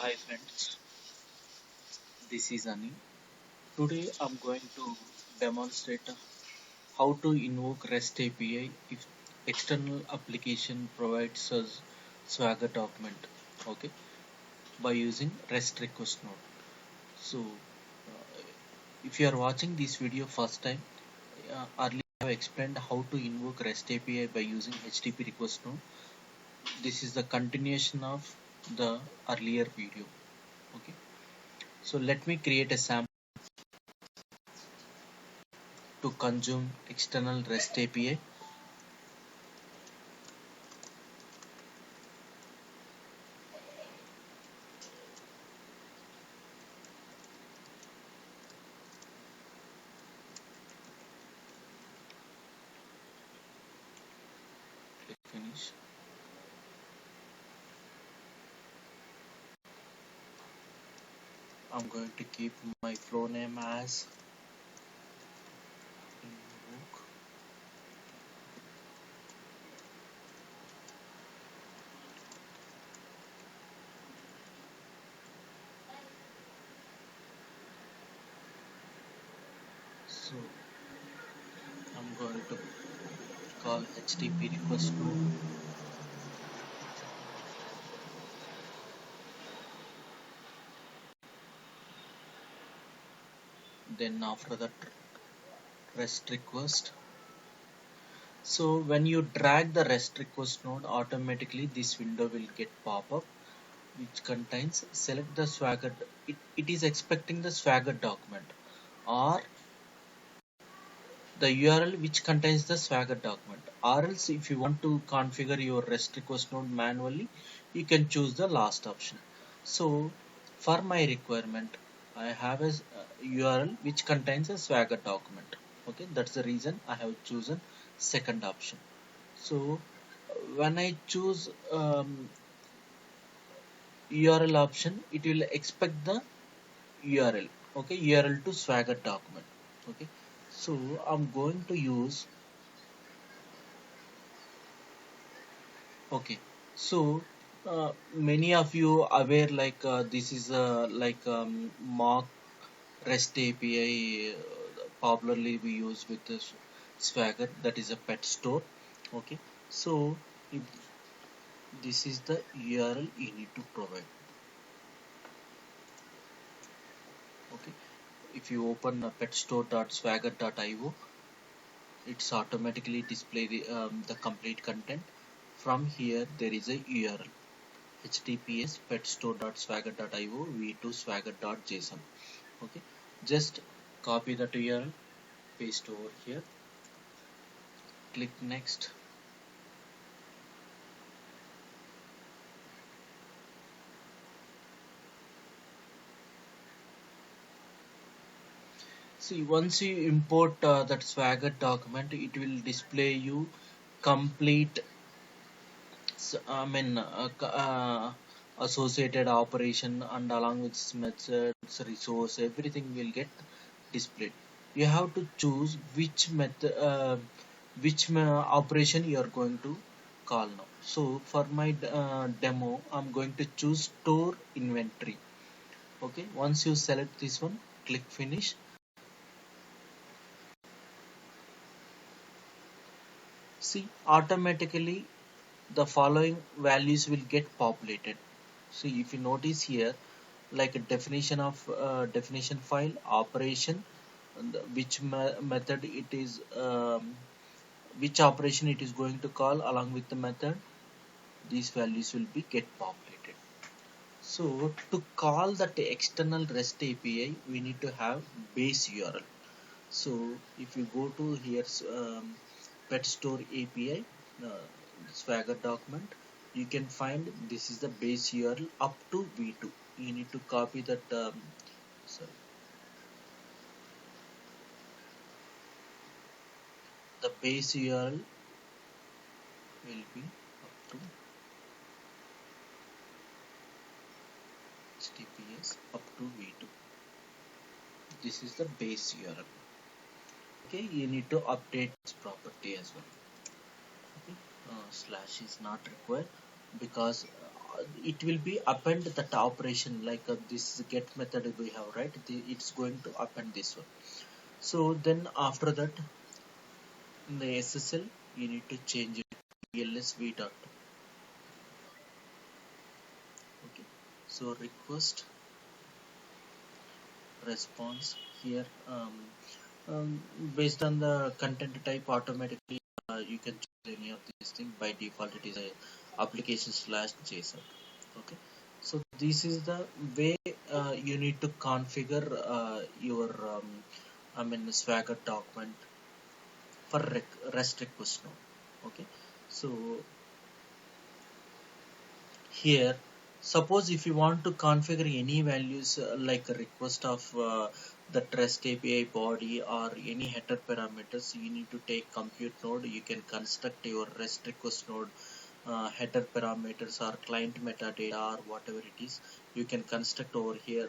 Hi friends, this is Ani. Today I'm going to demonstrate how to invoke REST API if external application provides us Swagger document, okay, by using REST request node. So, if you are watching this video first time, earlier I have explained how to invoke REST API by using HTTP request node. This is the continuation of the earlier video, okay. So let me create a sample to consume external REST API. Click finish. I'm going to keep my flow name as invoke. So I'm going to call HTTP request node. Then after that REST request. So when you drag the REST request node, automatically this window will get pop up which contains select the Swagger. It is expecting the Swagger document or the URL which contains the Swagger document, or else if you want to configure your REST request node manually, you can choose the last option. So for my requirement, I have a URL which contains a Swagger document. Okay, that's the reason I have chosen second option. So when I choose URL option, it will expect the URL. Okay, URL to Swagger document. Okay, so I'm going to use. Okay, so many of you aware like this is like mock REST API popularly we use with this Swagger, that is a pet store. Okay, so if this is the URL you need to provide. Okay, if you open petstore.swagger.io, it's automatically display the complete content. From here there is a URL https petstore.swagger.io v2swagger.json. Okay, just copy that URL, paste over here, click next. See, once you import that Swagger document, it will display you complete associated operation, and along with methods, resource, everything will get displayed. You have to choose which method, operation you are going to call now. So for my demo, I'm going to choose store inventory. Okay, once you select this one, click finish. See, automatically the following values will get populated. See, if you notice here, like a definition of definition file, operation, and which method it is, which operation it is going to call along with the method, these values will be get populated. So to call that external REST API, we need to have base URL. So if you go to here's pet store API, Swagger document, you can find this is the base URL up to v2. You need to copy that. Sorry, the base URL will be up to HTTPS up to v2. This is the base URL. Okay, you need to update this property as well. Okay, slash is not required because it will be append that operation, like this get method we have, right? It's going to append this one. So then after that, in the SSL, you need to change it to LSV dot. Okay. So request response here, based on the content type, automatically you can choose any of these things. By default, it is a application slash JSON. Okay. So this is the way you need to configure your Swagger document for REST request now. Okay. So here, suppose if you want to configure any values, like a request of the REST API body or any header parameters, you need to take compute node. You can construct your REST request node header parameters or client metadata or whatever it is. You can construct over here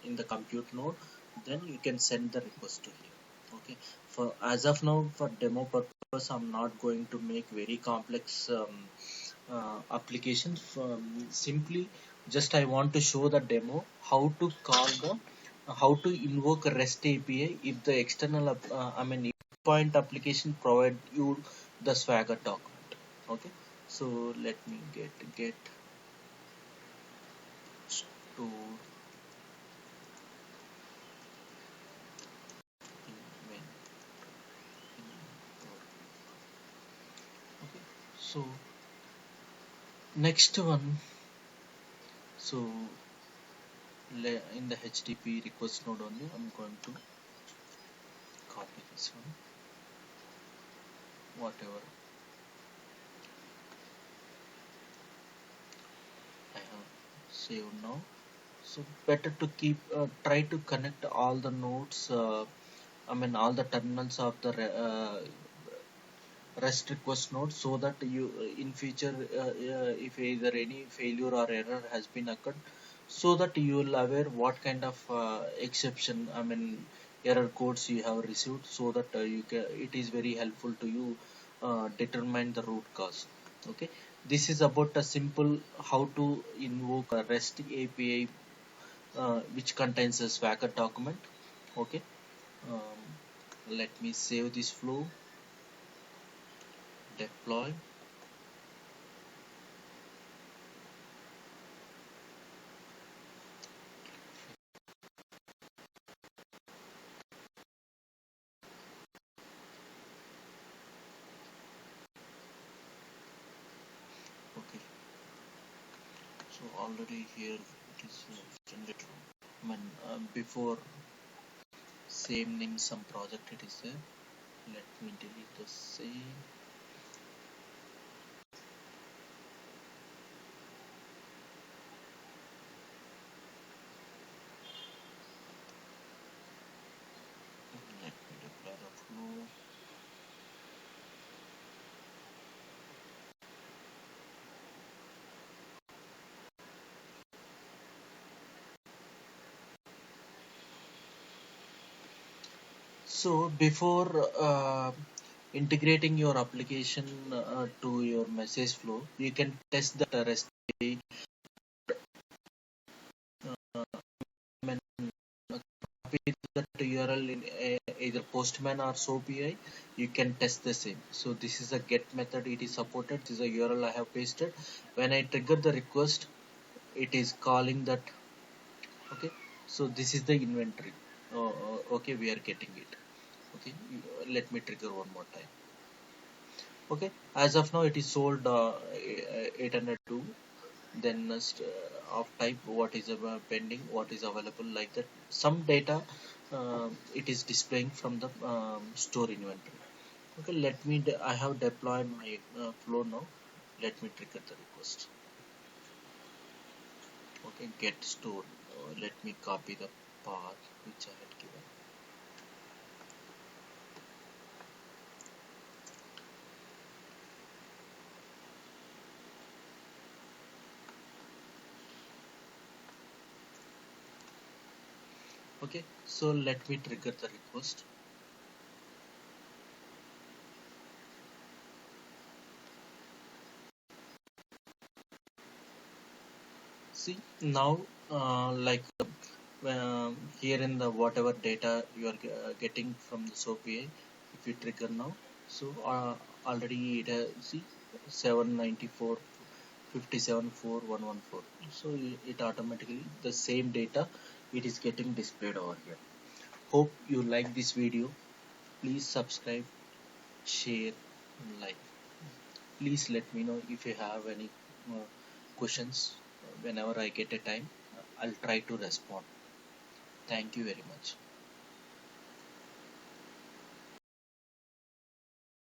in the compute node. Then you can send the request to here. Okay. For as of now, for demo purpose, I'm not going to make very complex application. Simply just I want to show the demo how to call the how to invoke a REST API if the external if point application provide you the Swagger document. Okay, so let me get stored in main inventory. Okay, so next one, so in the HTTP request node only I'm going to copy this one, whatever I have saved now. So better to keep try to connect all the nodes, all the terminals of the REST request node, so that you in future, if either any failure or error has been occurred, so that you will aware what kind of exception, error codes you have received, so that you can, it is very helpful to you determine the root cause. Okay, this is about a simple how to invoke a REST API which contains a Swagger document. Okay, let me save this flow, deploy. Okay, so already here it is generated. Before same name some project it is there. Let me delete the same. Let me deploy the flow. So before integrating your application to your message flow, you can test the REST API. Uh, Copy that URL in either Postman or SOAP-AI, you can test the same. So this is a get method, it is supported. This is a URL I have pasted. When I trigger the request, it is calling that. Okay, so this is the inventory. Okay, we are getting it. Okay, let me trigger one more time. Okay, as of now it is sold 802. Then of type, what is pending, what is available, like that. Some data it is displaying from the store inventory. Okay, let me I have deployed my flow now. Let me trigger the request. Okay, get store. Let me copy the path which I had given. Okay, so let me trigger the request. See now, like here in the whatever data you are getting from the SOAP AI, if you trigger now, so already it has, see 794 574 114. So it automatically the same data it is getting displayed over here. Hope you like this video. Please subscribe, share, and like. Please let me know if you have any questions. Whenever I get a time, I'll try to respond. Thank you very much.